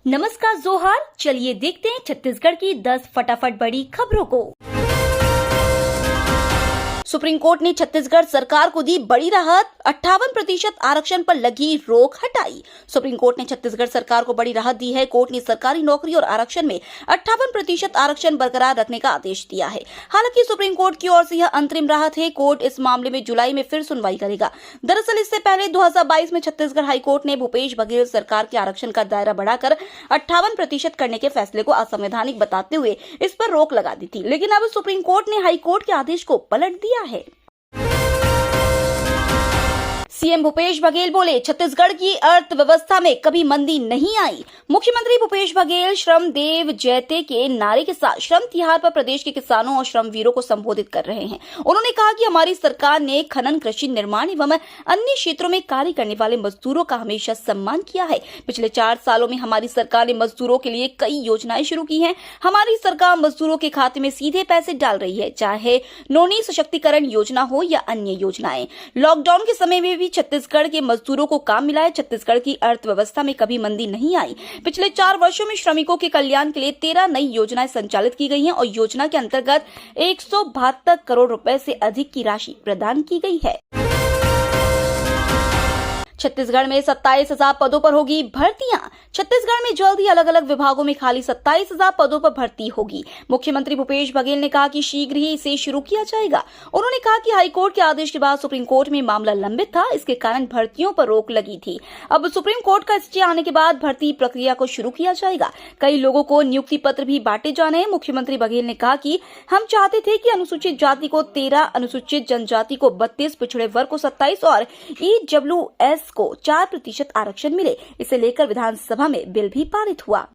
नमस्कार जोहार। चलिए देखते हैं छत्तीसगढ़ की 10 फटाफट बड़ी खबरों को। सुप्रीम कोर्ट ने छत्तीसगढ़ सरकार को दी बड़ी राहत, 58% आरक्षण पर लगी रोक हटाई। सुप्रीम कोर्ट ने छत्तीसगढ़ सरकार को बड़ी राहत दी है। कोर्ट ने सरकारी नौकरी और आरक्षण में 58% आरक्षण बरकरार रखने का आदेश दिया है। हालांकि सुप्रीम कोर्ट की ओर से यह अंतरिम राहत है। कोर्ट इस मामले में जुलाई में फिर सुनवाई करेगा। दरअसल इससे पहले 2022 में छत्तीसगढ़ हाईकोर्ट ने भूपेश बघेल सरकार के आरक्षण का दायरा बढ़ाकर 58% करने के फैसले को असंवैधानिक बताते हुए इस पर रोक लगा दी थी, लेकिन अब सुप्रीम कोर्ट ने हाईकोर्ट के आदेश को पलट दिया है। सीएम भूपेश बघेल बोले, छत्तीसगढ़ की अर्थव्यवस्था में कभी मंदी नहीं आई। मुख्यमंत्री भूपेश बघेल श्रम देव जयते के नारे के साथ श्रम तिहार पर प्रदेश के किसानों और श्रमवीरों को संबोधित कर रहे हैं। उन्होंने कहा कि हमारी सरकार ने खनन, कृषि, निर्माण एवं अन्य क्षेत्रों में कार्य करने वाले मजदूरों का हमेशा सम्मान किया है। पिछले 4 सालों में हमारी सरकार ने मजदूरों के लिए कई योजनाएं शुरू की हैं। हमारी सरकार मजदूरों के खाते में सीधे पैसे डाल रही है, चाहे नौनी सशक्तिकरण योजना हो या अन्य योजनाएं। लॉकडाउन के समय में भी छत्तीसगढ़ के मजदूरों को काम मिला है। छत्तीसगढ़ की अर्थव्यवस्था में कभी मंदी नहीं आई। पिछले 4 वर्षों में श्रमिकों के कल्याण के लिए 13 नई योजनाएं संचालित की गई हैं और योजना के अंतर्गत 172 करोड़ रुपए से अधिक की राशि प्रदान की गई है। छत्तीसगढ़ में 27,000 पदों पर होगी भर्तियां। छत्तीसगढ़ में जल्द ही अलग अलग विभागों में खाली 27,000 पदों पर भर्ती होगी। मुख्यमंत्री भूपेश बघेल ने कहा कि शीघ्र ही इसे शुरू किया जाएगा। उन्होंने कहा कि हाईकोर्ट के आदेश के बाद सुप्रीम कोर्ट में मामला लंबित था, इसके कारण भर्तियों पर रोक लगी थी। अब सुप्रीम कोर्ट का स्टे आने के बाद भर्ती प्रक्रिया को शुरू किया जाएगा। कई लोगों को नियुक्ति पत्र भी बांटे जाने हैं। मुख्यमंत्री बघेल ने कहा कि हम चाहते थे कि अनुसूचित जाति को 13, अनुसूचित जनजाति को 32, पिछड़े वर्ग को 27 और EWS को 4% आरक्षण मिले। इसे लेकर विधानसभा में बिल भी पारित हुआ।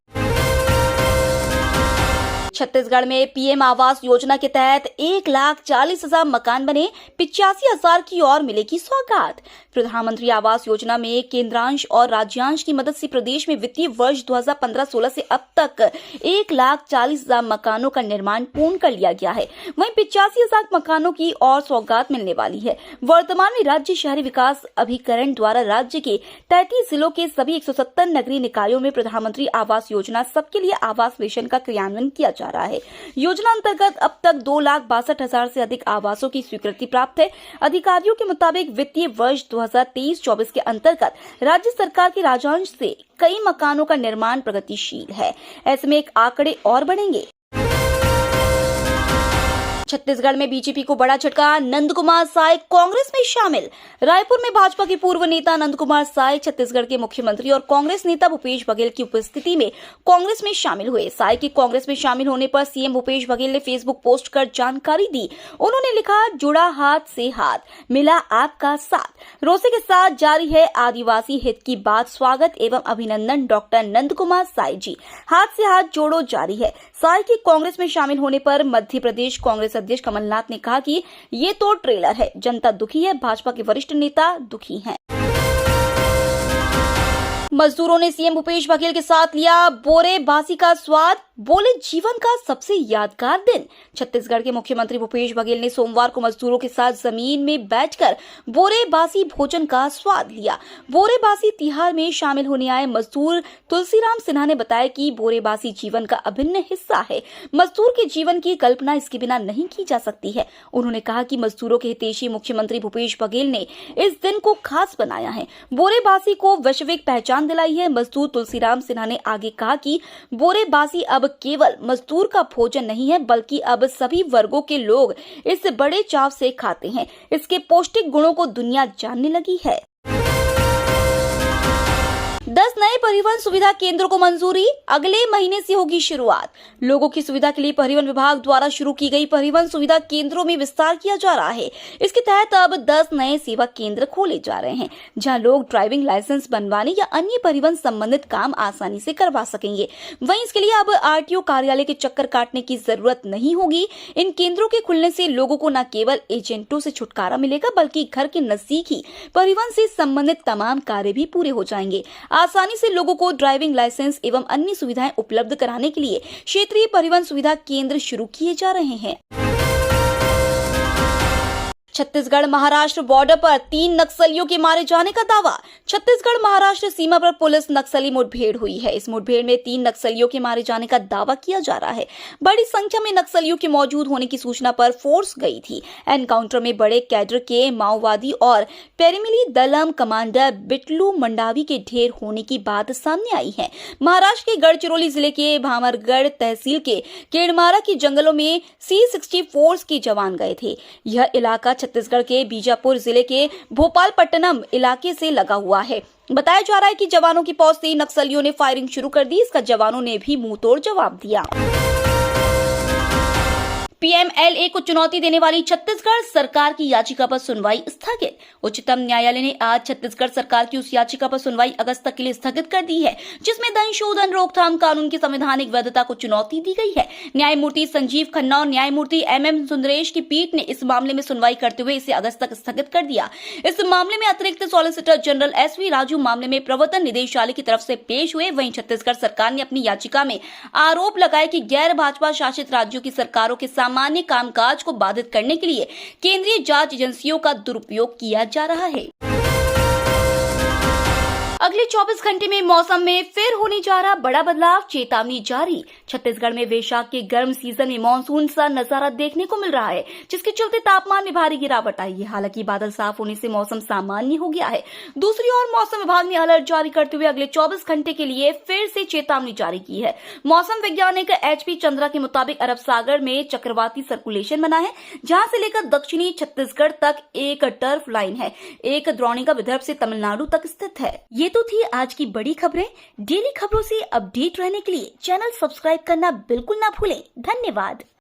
छत्तीसगढ़ में पीएम आवास योजना के तहत 1,40,000 मकान बने, 85,000 की और मिलेगी सौगात। प्रधानमंत्री आवास योजना में केंद्रांश और राज्यांश की मदद से प्रदेश में वित्तीय वर्ष 2015-16 से अब तक 1,40,000 मकानों का निर्माण पूर्ण कर लिया गया है। वहीं 85,000 मकानों की और सौगात मिलने वाली है। वर्तमान में राज्य शहरी विकास अभिकरण द्वारा राज्य के 33 जिलों के सभी 170 नगरीय निकायों में प्रधानमंत्री आवास योजना सबके लिए आवास मिशन का क्रियान्वयन किया जा रहा है। योजना अंतर्गत अब तक 2,62,000 से अधिक आवासों की स्वीकृति प्राप्त है। अधिकारियों के मुताबिक वित्तीय वर्ष 2023-24 के अंतर्गत राज्य सरकार के राजस्व से कई मकानों का निर्माण प्रगतिशील है। ऐसे में एक आंकड़े और बढ़ेंगे। छत्तीसगढ़ में बीजेपी को बड़ा झटका, नंद कुमार साय कांग्रेस में शामिल। रायपुर में भाजपा के पूर्व नेता नंद कुमार साय छत्तीसगढ़ के मुख्यमंत्री और कांग्रेस नेता भूपेश बघेल की उपस्थिति में कांग्रेस में शामिल हुए। साय के कांग्रेस में शामिल होने पर सीएम भूपेश बघेल ने फेसबुक पोस्ट कर जानकारी दी। उन्होंने लिखा, जुड़ा हाथ से हाथ, मिला आपका साथ, रोसे के साथ जारी है आदिवासी हित की बात। स्वागत एवं अभिनंदन डॉक्टर नंद कुमार साय जी, हाथ से हाथ जोड़ो जारी है। साय के कांग्रेस में शामिल होने पर मध्य प्रदेश कांग्रेस अध्यक्ष कमलनाथ ने कहा कि ये तो ट्रेलर है, जनता दुखी है, भाजपा के वरिष्ठ नेता दुखी हैं। मजदूरों ने सीएम भूपेश बघेल के साथ लिया बोरे बासी का स्वाद, बोले जीवन का सबसे यादगार दिन। छत्तीसगढ़ के मुख्यमंत्री भूपेश बघेल ने सोमवार को मजदूरों के साथ जमीन में बैठकर बोरे बासी भोजन का स्वाद लिया। बोरे बासी तिहार में शामिल होने आए मजदूर तुलसीराम सिन्हा ने बताया कि बोरे बासी जीवन का अभिन्न हिस्सा है। मजदूर के जीवन की कल्पना इसके बिना नहीं की जा सकती है। उन्होंने कहा कि मजदूरों के हितैषी मुख्यमंत्री भूपेश बघेल ने इस दिन को खास बनाया है, बोरे बासी को वैश्विक पहचान दिलाई है। मजदूर तुलसीराम सिन्हा ने आगे कहा कि बोरे बासी अब केवल मजदूर का भोजन नहीं है, बल्कि अब सभी वर्गों के लोग इसे बड़े चाव से खाते हैं। इसके पौष्टिक गुणों को दुनिया जानने लगी है। 10 नए परिवहन सुविधा केंद्रों को मंजूरी, अगले महीने से होगी शुरुआत। लोगों की सुविधा के लिए परिवहन विभाग द्वारा शुरू की गई परिवहन सुविधा केंद्रों में विस्तार किया जा रहा है। इसके तहत अब 10 नए सेवा केंद्र खोले जा रहे हैं, जहां लोग ड्राइविंग लाइसेंस बनवाने या अन्य परिवहन संबंधित काम आसानी से करवा सकेंगे। वहीं इसके लिए अब आरटीओ कार्यालय के चक्कर काटने की जरूरत नहीं होगी। इन केंद्रों के खुलने से लोगों को न केवल एजेंटों से छुटकारा मिलेगा, बल्कि घर के नजदीक ही परिवहन से संबंधित तमाम कार्य भी पूरे हो जाएंगे। आसानी से लोगों को ड्राइविंग लाइसेंस एवं अन्य सुविधाएं उपलब्ध कराने के लिए क्षेत्रीय परिवहन सुविधा केंद्र शुरू किए जा रहे हैं। छत्तीसगढ़ महाराष्ट्र बॉर्डर पर 3 नक्सलियों के मारे जाने का दावा। छत्तीसगढ़ महाराष्ट्र सीमा पर पुलिस नक्सली मुठभेड़ हुई है। इस मुठभेड़ में 3 नक्सलियों के मारे जाने का दावा किया जा रहा है। बड़ी संख्या में नक्सलियों के मौजूद होने की सूचना पर फोर्स गई थी। एनकाउंटर में बड़े कैडर के माओवादी और पेरीमिली दलम कमांडर बिटलू मंडावी के ढेर होने की बात सामने आई है। महाराष्ट्र के गढ़चिरौली जिले के भामरगढ़ तहसील के केड़मारा के जंगलों में C-60 फोर्स के जवान गए थे। यह इलाका छत्तीसगढ़ के बीजापुर जिले के भोपालपट्टनम इलाके से लगा हुआ है। बताया जा रहा है कि जवानों की पहुंच से नक्सलियों ने फायरिंग शुरू कर दी। इसका जवानों ने भी मुंहतोड़ जवाब दिया। PMLA को चुनौती देने वाली छत्तीसगढ़ सरकार की याचिका पर सुनवाई स्थगित। उच्चतम न्यायालय ने आज छत्तीसगढ़ सरकार की उस याचिका पर सुनवाई अगस्त तक के लिए स्थगित कर दी है, जिसमें धन शोधन रोकथाम कानून की संवैधानिक वैधता को चुनौती दी गई है। न्यायमूर्ति संजीव खन्ना और न्यायमूर्ति MM सुंदरेश की पीठ ने इस मामले में सुनवाई करते हुए इसे अगस्त तक स्थगित कर दिया। इस मामले में अतिरिक्त सॉलिसिटर जनरल SV राजू मामले में प्रवर्तन निदेशालय की तरफ से पेश हुए। वहीं छत्तीसगढ़ सरकार ने अपनी याचिका में आरोप लगाया कि गैर भाजपा शासित राज्यों की सरकारों के सामान्य कामकाज को बाधित करने के लिए केंद्रीय जांच एजेंसियों का दुरुपयोग किया जा रहा है। अगले 24 घंटे में मौसम में फिर होने जा रहा बड़ा बदलाव, चेतावनी जारी। छत्तीसगढ़ में वैशाख के गर्म सीजन में मानसून सा नजारा देखने को मिल रहा है, जिसके चलते तापमान में भारी गिरावट आई है। हालांकि बादल साफ होने से मौसम सामान्य हो गया है। दूसरी ओर मौसम विभाग ने अलर्ट जारी करते हुए अगले 24 घंटे के लिए फिर से चेतावनी जारी की है। मौसम वैज्ञानिक HP चंद्रा के मुताबिक अरब सागर में चक्रवाती सर्कुलेशन बना है, जहां से लेकर दक्षिणी छत्तीसगढ़ तक एक टर्फ लाइन है। एक द्रोणिका विदर्भ से तमिलनाडु तक स्थित है। ये तो थी आज की बड़ी खबरें। डेली खबरों से अपडेट रहने के लिए चैनल सब्सक्राइब करना बिल्कुल ना भूलें। धन्यवाद।